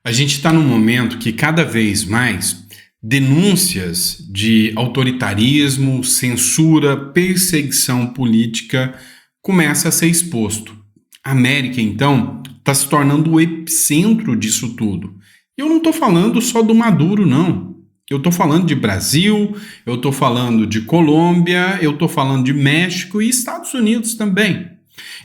A gente está num momento que cada vez mais denúncias de autoritarismo, censura, perseguição política começa a ser exposto. A América, então, está se tornando o epicentro disso tudo. E eu não estou falando só do Maduro, não. Eu estou falando de Brasil, eu estou falando de Colômbia, eu estou falando de México e Estados Unidos também.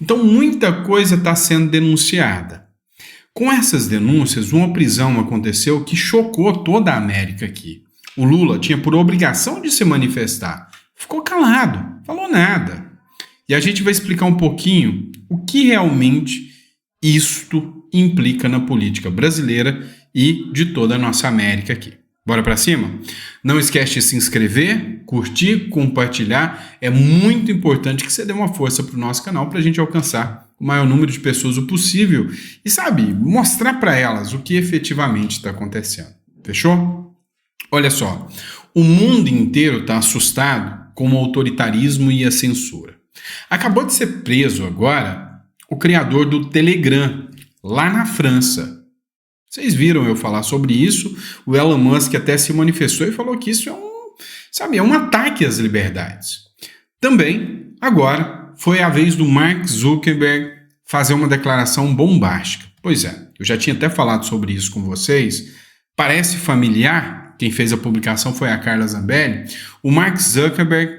Então, muita coisa está sendo denunciada. Com essas denúncias, uma prisão aconteceu que chocou toda a América aqui. O Lula tinha por obrigação de se manifestar. Ficou calado, falou nada. E a gente vai explicar um pouquinho o que realmente isto implica na política brasileira e de toda a nossa América aqui. Bora pra cima? Não esquece de se inscrever, curtir, compartilhar. É muito importante que você dê uma força pro nosso canal para a gente alcançar o maior número de pessoas o possível e, sabe, mostrar para elas o que efetivamente está acontecendo. Fechou? Olha só, o mundo inteiro está assustado com o autoritarismo e a censura. Acabou de ser preso agora o criador do Telegram, lá na França. Vocês viram eu falar sobre isso, o Elon Musk até se manifestou e falou que isso é um ataque às liberdades. Também, agora, foi a vez do Mark Zuckerberg fazer uma declaração bombástica. Pois é, eu já tinha até falado sobre isso com vocês. Parece familiar, quem fez a publicação foi a Carla Zambelli. O Mark Zuckerberg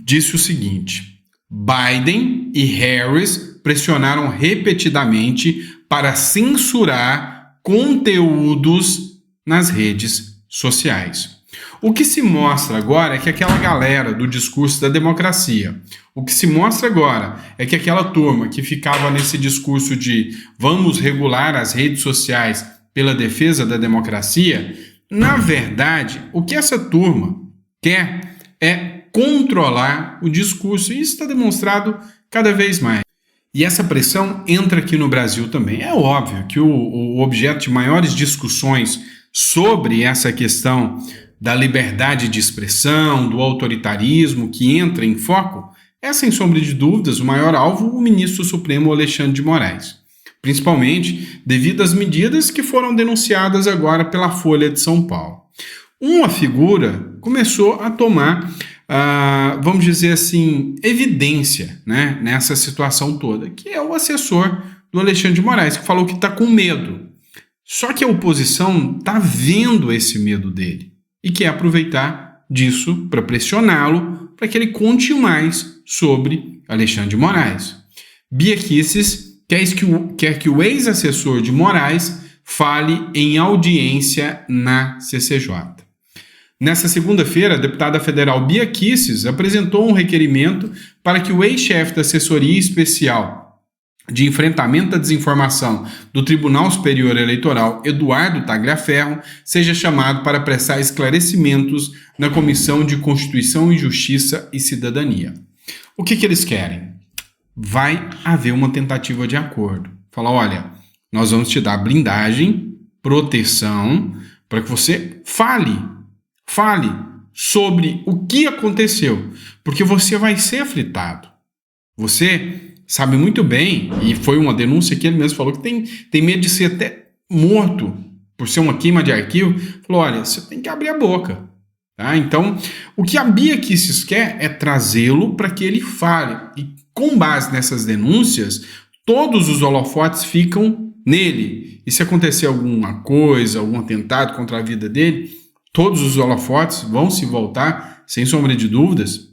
disse o seguinte: Biden e Harris pressionaram repetidamente para censurar conteúdos nas redes sociais. O que se mostra agora é que aquela galera do discurso da democracia, o que se mostra agora é que aquela turma que ficava nesse discurso de vamos regular as redes sociais pela defesa da democracia, na verdade, o que essa turma quer é controlar o discurso, e isso está demonstrado cada vez mais. E essa pressão entra aqui no Brasil também. É óbvio que o objeto de maiores discussões sobre essa questão da liberdade de expressão, do autoritarismo que entra em foco, é sem sombra de dúvidas o maior alvo o ministro Supremo Alexandre de Moraes, principalmente devido às medidas que foram denunciadas agora pela Folha de São Paulo. Uma figura começou a tomar vamos dizer assim, evidência, né, nessa situação toda, que é o assessor do Alexandre de Moraes, que falou que está com medo. Só que a oposição está vendo esse medo dele e quer aproveitar disso para pressioná-lo para que ele conte mais sobre Alexandre de Moraes. Bia Kicis quer que o ex-assessor de Moraes fale em audiência na CCJ. Nessa segunda-feira, a deputada federal Bia Kicis apresentou um requerimento para que o ex-chefe da Assessoria Especial de Enfrentamento à Desinformação do Tribunal Superior Eleitoral, Eduardo Tagliaferro, seja chamado para prestar esclarecimentos na Comissão de Constituição e Justiça e Cidadania. O que eles querem? Vai haver uma tentativa de acordo. Fala, olha, nós vamos te dar blindagem, proteção, para que você fale sobre o que aconteceu, porque você vai ser afetado. Você sabe muito bem, e foi uma denúncia que ele mesmo falou, que tem medo de ser até morto por ser uma queima de arquivo. Falou, olha, você tem que abrir a boca. Tá? Então, o que a Bia Kicis quer é trazê-lo para que ele fale. E com base nessas denúncias, todos os holofotes ficam nele. E se acontecer alguma coisa, algum atentado contra a vida dele, todos os holofotes vão se voltar, sem sombra de dúvidas,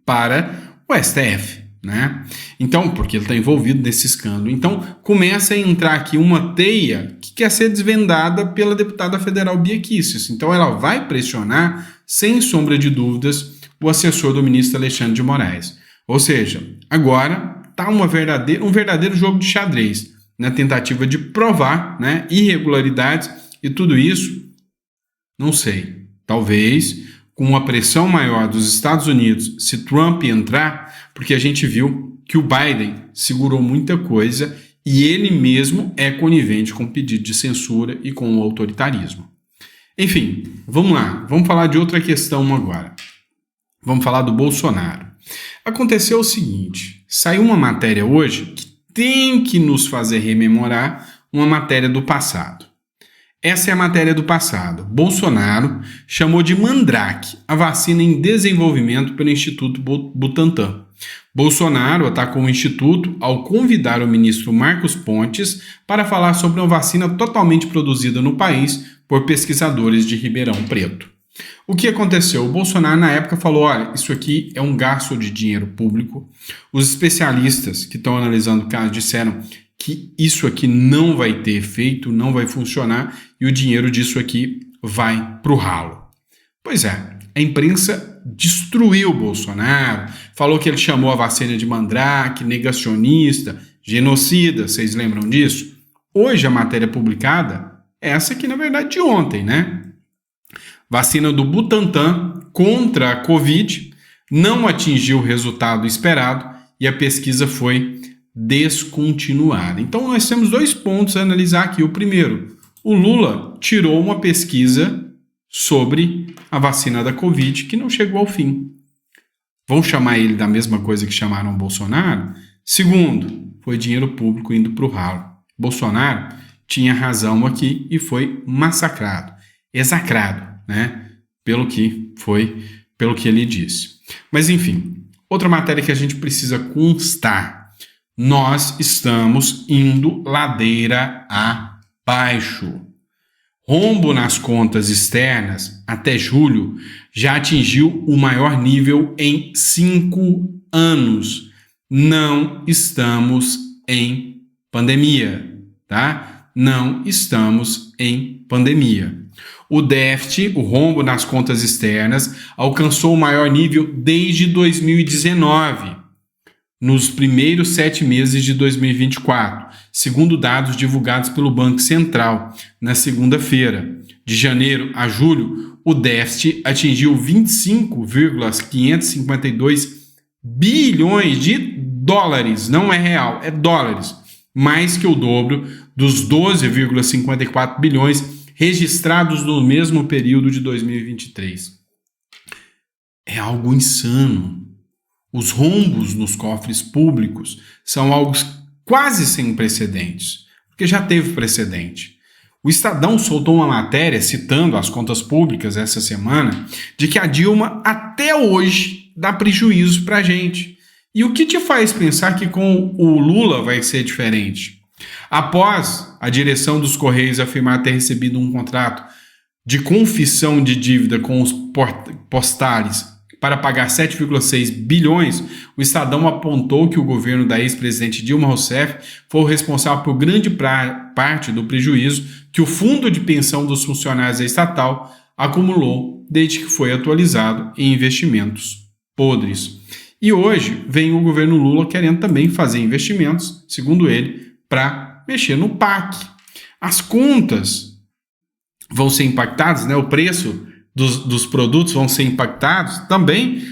para o STF, né? Então, porque ele está envolvido nesse escândalo. Então, começa a entrar aqui uma teia que quer ser desvendada pela deputada federal Bia Kicis. Então, ela vai pressionar, sem sombra de dúvidas, o assessor do ministro Alexandre de Moraes. Ou seja, agora está um verdadeiro jogo de xadrez, na tentativa de provar, né, irregularidades e tudo isso. Não sei, talvez com uma pressão maior dos Estados Unidos, se Trump entrar, porque a gente viu que o Biden segurou muita coisa e ele mesmo é conivente com o pedido de censura e com o autoritarismo. Enfim, vamos lá, vamos falar de outra questão agora. Vamos falar do Bolsonaro. Aconteceu o seguinte, saiu uma matéria hoje que tem que nos fazer rememorar uma matéria do passado. Essa é a matéria do passado. Bolsonaro chamou de mandrake a vacina em desenvolvimento pelo Instituto Butantan. Bolsonaro atacou o Instituto ao convidar o ministro Marcos Pontes para falar sobre uma vacina totalmente produzida no país por pesquisadores de Ribeirão Preto. O que aconteceu? O Bolsonaro, na época, falou: olha, isso aqui é um gasto de dinheiro público. Os especialistas que estão analisando o caso disseram que isso aqui não vai ter efeito, não vai funcionar e o dinheiro disso aqui vai para o ralo. Pois é, a imprensa destruiu o Bolsonaro, falou que ele chamou a vacina de mandrake, negacionista, genocida, vocês lembram disso? Hoje a matéria publicada é essa aqui, na verdade, de ontem, né? Vacina do Butantan contra a Covid não atingiu o resultado esperado e a pesquisa foi descontinuada. Então nós temos 2 pontos a analisar aqui. O primeiro, o Lula tirou uma pesquisa sobre a vacina da Covid que não chegou ao fim. Vão chamar ele da mesma coisa que chamaram o Bolsonaro? Segundo, foi dinheiro público indo para o ralo. Bolsonaro tinha razão aqui e foi massacrado, execrado, né? Pelo que ele disse. Mas enfim, outra matéria que a gente precisa constar. Nós estamos indo ladeira abaixo. Rombo nas contas externas até julho já atingiu o maior nível em 5 anos. Não estamos em pandemia, tá? Não estamos em pandemia. O déficit, o rombo nas contas externas, alcançou o maior nível desde 2019. Nos primeiros 7 meses de 2024, segundo dados divulgados pelo Banco Central na segunda-feira. De janeiro a julho, o déficit atingiu 25,552 bilhões de dólares, não é real, é dólares, mais que o dobro dos 12,54 bilhões registrados no mesmo período de 2023. É algo insano. Os rombos nos cofres públicos são algo quase sem precedentes, porque já teve precedente. O Estadão soltou uma matéria citando as contas públicas essa semana de que a Dilma até hoje dá prejuízo para a gente. E o que te faz pensar que com o Lula vai ser diferente? Após a direção dos Correios afirmar ter recebido um contrato de confissão de dívida com os postales para pagar 7,6 bilhões, o Estadão apontou que o governo da ex-presidente Dilma Rousseff foi o responsável por grande parte do prejuízo que o fundo de pensão dos funcionários da estatal acumulou desde que foi atualizado em investimentos podres. E hoje vem o governo Lula querendo também fazer investimentos, segundo ele, para mexer no PAC. As contas vão ser impactadas, né? O preço dos produtos vão ser impactados também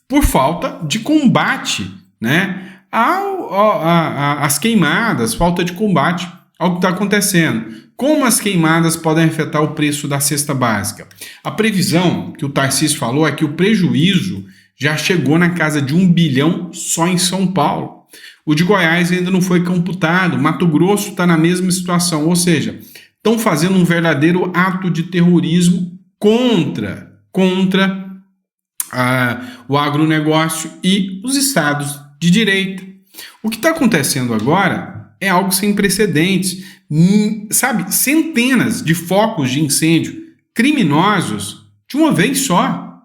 por falta de combate, né, às queimadas, falta de combate ao que está acontecendo. Como as queimadas podem afetar o preço da cesta básica? A previsão que o Tarcísio falou é que o prejuízo já chegou na casa de 1 bilhão só em São Paulo. O de Goiás ainda não foi computado, Mato Grosso está na mesma situação, ou seja, estão fazendo um verdadeiro ato de terrorismo contra o agronegócio e os estados de direita. O que está acontecendo agora é algo sem precedentes. Sabe, centenas de focos de incêndio criminosos de uma vez só.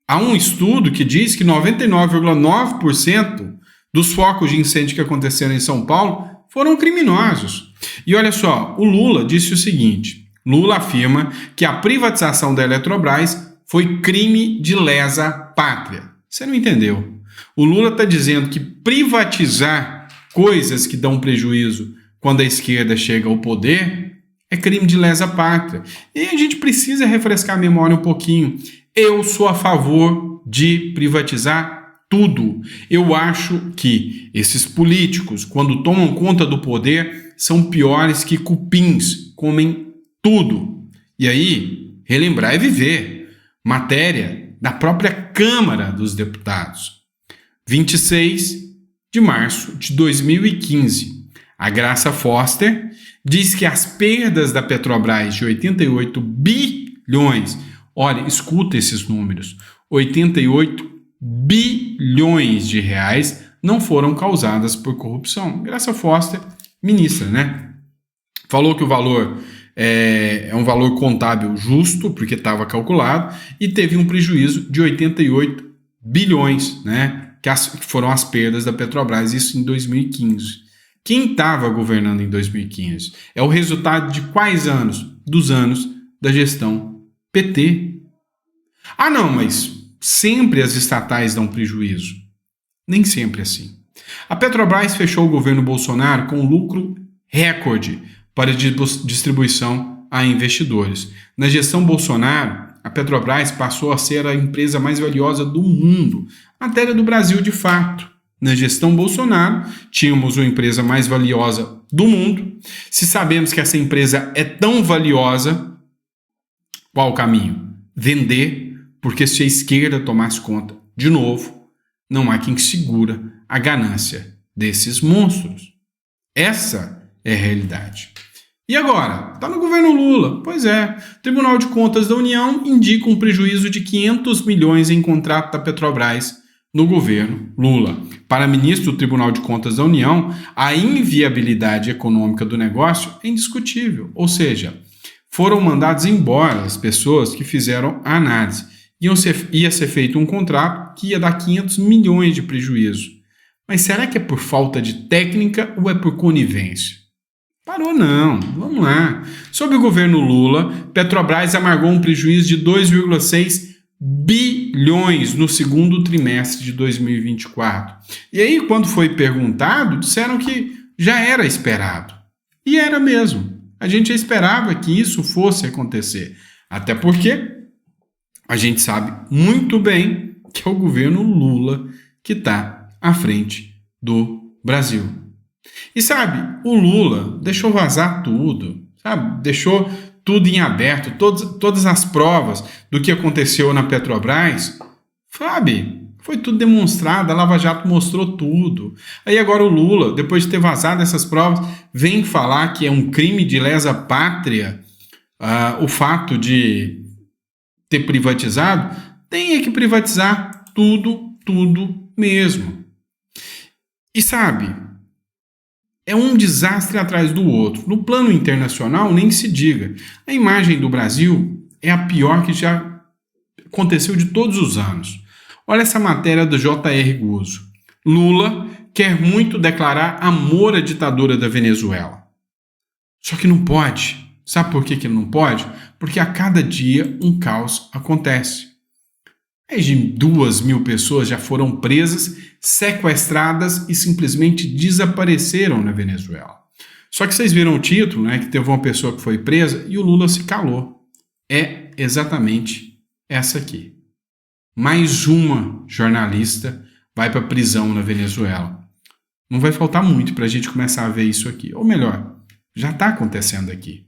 Há um estudo que diz que 99,9% dos focos de incêndio que aconteceram em São Paulo foram criminosos. E olha só, o Lula disse o seguinte: Lula afirma que a privatização da Eletrobras foi crime de lesa pátria. Você não entendeu. O Lula está dizendo que privatizar coisas que dão prejuízo quando a esquerda chega ao poder é crime de lesa pátria. E a gente precisa refrescar a memória um pouquinho. Eu sou a favor de privatizar tudo. Eu acho que esses políticos, quando tomam conta do poder, são piores que cupins, comem tudo. E aí, relembrar é viver. Matéria da própria Câmara dos Deputados. 26 de março de 2015. A Graça Foster diz que as perdas da Petrobras de 88 bilhões, olha, escuta esses números, 88 bilhões de reais não foram causadas por corrupção. Graça Foster, ministra, né? Falou que o valor é um valor contábil justo, porque estava calculado, e teve um prejuízo de 88 bilhões, né? Que foram as perdas da Petrobras, isso em 2015. Quem estava governando em 2015? É o resultado de quais anos? Dos anos da gestão PT. Ah, não, mas sempre as estatais dão prejuízo. Nem sempre assim. A Petrobras fechou o governo Bolsonaro com lucro recorde para distribuição a investidores. Na gestão Bolsonaro, a Petrobras passou a ser a empresa mais valiosa do mundo, matéria do Brasil de fato. Na gestão Bolsonaro, tínhamos a empresa mais valiosa do mundo. Se sabemos que essa empresa é tão valiosa, qual o caminho? Vender, porque se a esquerda tomasse conta de novo, não há quem segura a ganância desses monstros. Essa é a realidade. E agora? Está no governo Lula. Pois é. O Tribunal de Contas da União indica um prejuízo de 500 milhões em contrato da Petrobras no governo Lula. Para o ministro do Tribunal de Contas da União, a inviabilidade econômica do negócio é indiscutível. Ou seja, foram mandadas embora as pessoas que fizeram a análise. Ia ser feito um contrato que ia dar 500 milhões de prejuízo. Mas será que é por falta de técnica ou é por conivência? Parou não, vamos lá. Sob o governo Lula, Petrobras amargou um prejuízo de 2,6 bilhões no segundo trimestre de 2024. E aí, quando foi perguntado, disseram que já era esperado. E era mesmo. A gente já esperava que isso fosse acontecer. Até porque a gente sabe muito bem que é o governo Lula que está à frente do Brasil. E sabe, o Lula deixou vazar tudo, sabe? Deixou tudo em aberto, todas as provas do que aconteceu na Petrobras, sabe? Foi tudo demonstrado, a Lava Jato mostrou tudo. Aí agora o Lula, depois de ter vazado essas provas, vem falar que é um crime de lesa pátria o fato de ter privatizado. Tem que privatizar tudo mesmo. E sabe, é um desastre atrás do outro. No plano internacional, nem se diga. A imagem do Brasil é a pior que já aconteceu de todos os anos. Olha essa matéria do J.R. Guzzo. Lula quer muito declarar amor à ditadura da Venezuela. Só que não pode. Sabe por que ele não pode? Porque a cada dia um caos acontece. Mais de 2.000 pessoas já foram presas, sequestradas e simplesmente desapareceram na Venezuela. Só que vocês viram o título, né, que teve uma pessoa que foi presa e o Lula se calou. É exatamente essa aqui. Mais uma jornalista vai para a prisão na Venezuela. Não vai faltar muito para a gente começar a ver isso aqui. Ou melhor, já está acontecendo aqui.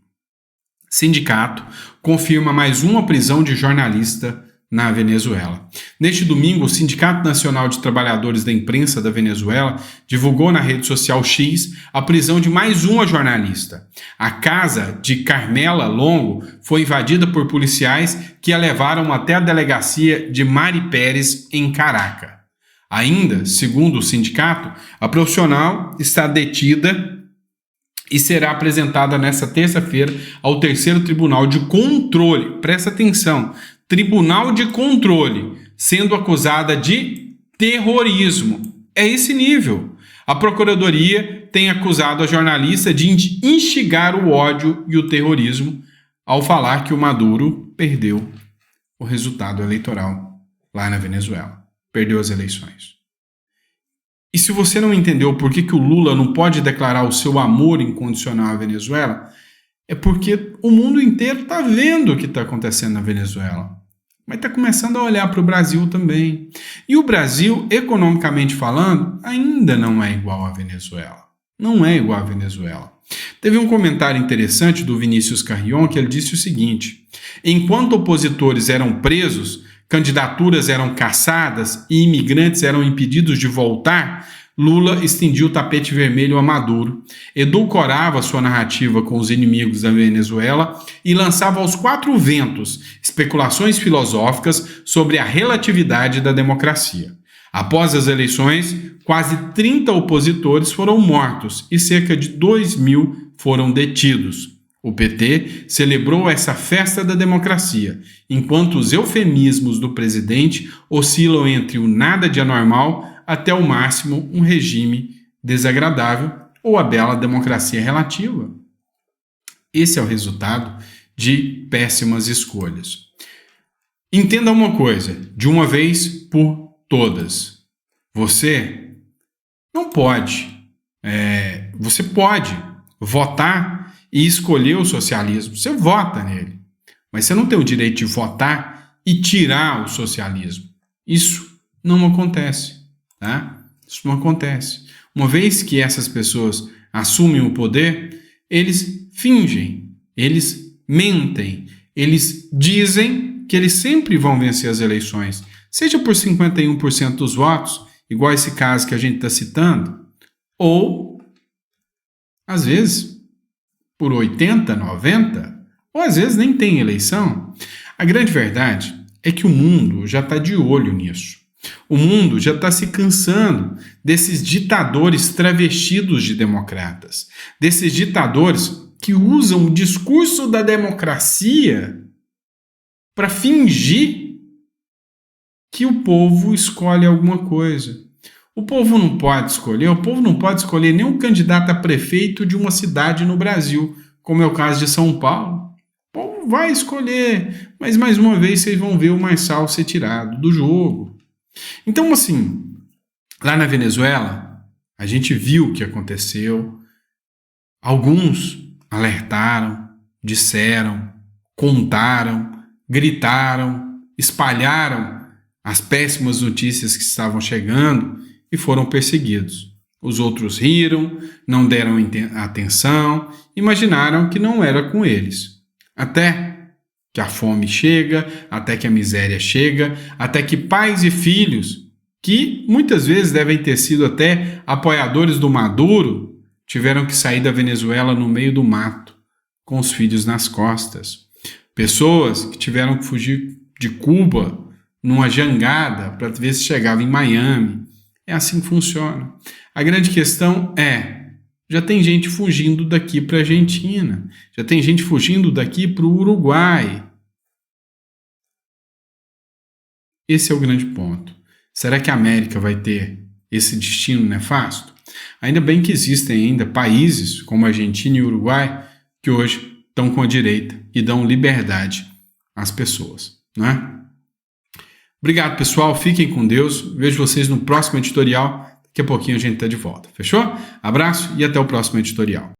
Sindicato confirma mais uma prisão de jornalista na Venezuela. Neste domingo, o Sindicato Nacional de Trabalhadores da Imprensa da Venezuela divulgou na rede social X a prisão de mais uma jornalista. A casa de Carmela Longo foi invadida por policiais que a levaram até a delegacia de Mari Pérez, em Caracas. Ainda, segundo o sindicato, a profissional está detida e será apresentada nesta terça-feira ao terceiro Tribunal de Controle. Presta atenção, Tribunal de Controle, sendo acusada de terrorismo. É esse nível. A Procuradoria tem acusado a jornalista de instigar o ódio e o terrorismo ao falar que o Maduro perdeu o resultado eleitoral lá na Venezuela. Perdeu as eleições. E se você não entendeu por que o Lula não pode declarar o seu amor incondicional à Venezuela, é porque o mundo inteiro está vendo o que está acontecendo na Venezuela. Mas está começando a olhar para o Brasil também. E o Brasil, economicamente falando, ainda não é igual à Venezuela. Não é igual à Venezuela. Teve um comentário interessante do Vinícius Carrion que ele disse o seguinte: enquanto opositores eram presos, candidaturas eram cassadas e imigrantes eram impedidos de voltar, Lula estendia o tapete vermelho a Maduro, edulcorava sua narrativa com os inimigos da Venezuela e lançava aos quatro ventos especulações filosóficas sobre a relatividade da democracia. Após as eleições, quase 30 opositores foram mortos e cerca de 2.000 foram detidos. O PT celebrou essa festa da democracia, enquanto os eufemismos do presidente oscilam entre o nada de anormal até o máximo um regime desagradável ou a bela democracia relativa. Esse é o resultado de péssimas escolhas. Entenda uma coisa, de uma vez por todas. Você não pode, você pode votar e escolher o socialismo. Você vota nele, mas você não tem o direito de votar e tirar o socialismo. Isso não acontece, tá? Isso não acontece. Uma vez que essas pessoas assumem o poder, eles fingem, eles mentem, eles dizem que eles sempre vão vencer as eleições, seja por 51% dos votos, igual esse caso que a gente está citando, ou, às vezes, por 80, 90, ou às vezes nem tem eleição. A grande verdade é que o mundo já está de olho nisso. O mundo já está se cansando desses ditadores travestidos de democratas, desses ditadores que usam o discurso da democracia para fingir que o povo escolhe alguma coisa. O povo não pode escolher nem um candidato a prefeito de uma cidade no Brasil, como é o caso de São Paulo. O povo vai escolher, mas mais uma vez vocês vão ver o Marçal ser tirado do jogo. Então, assim, lá na Venezuela, a gente viu o que aconteceu. Alguns alertaram, disseram, contaram, gritaram, espalharam as péssimas notícias que estavam chegando e foram perseguidos. Os outros riram, não deram atenção, imaginaram que não era com eles. Até que a fome chega, até que a miséria chega, até que pais e filhos, que muitas vezes devem ter sido até apoiadores do Maduro, tiveram que sair da Venezuela no meio do mato, com os filhos nas costas. Pessoas que tiveram que fugir de Cuba numa jangada para ver se chegava em Miami. É assim que funciona. A grande questão é, já tem gente fugindo daqui para a Argentina, já tem gente fugindo daqui para o Uruguai. Esse é o grande ponto. Será que a América vai ter esse destino nefasto? Ainda bem que existem ainda países como a Argentina e o Uruguai que hoje estão com a direita e dão liberdade às pessoas, não é? Obrigado, pessoal. Fiquem com Deus. Vejo vocês no próximo editorial. Daqui a pouquinho a gente está de volta. Fechou? Abraço e até o próximo editorial.